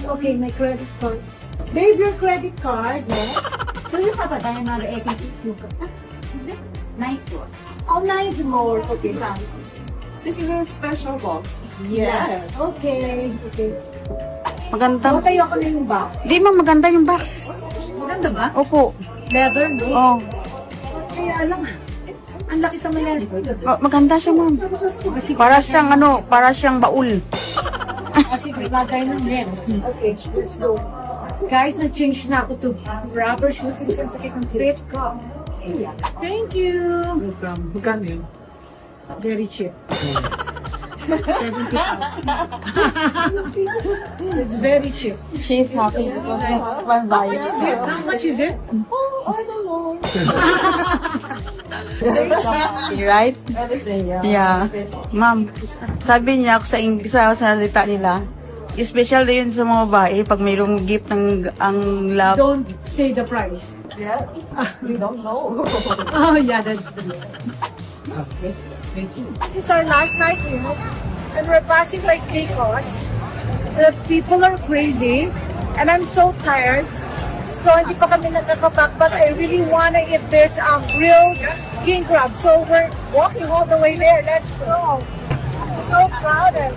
Okay, my credit card. Babe, your credit card, yes? Do you have a diamond equity? Night one. Oh, 9 more. Okay. This is a special box. Yes. Okay. Okay. Maganda. Tayo ako na yung box. Di ma, maganda yung box. Maganda ba? Opo. Leather, no? Oh. Kaya lang, ang laki sa mga Maganda siya, ma'am. Para siyang baul. Kasi lagay ng lens. Okay, let's go. Guys, na-change na ako to rubber shoes since sakit ng fit ko. Thank you. Magkano yun? Very cheap. 70,000. It's very cheap. She's happy because it's one buyer. How much is it? Right? Yeah. Ma'am, sabi niya ako sa salita nila, special din sa mga babae pag mayroong gift ng ang love. Don't say the price. Yeah, we don't know. Oh, yeah, that's true. Thank you. This is our last night here, and we're passing by Caicos. The people are crazy, and I'm so tired. So, hindi pa kami nakakapak, but I really wanna eat this grilled king crab. So, we're walking all the way there. Let's go. So crowded.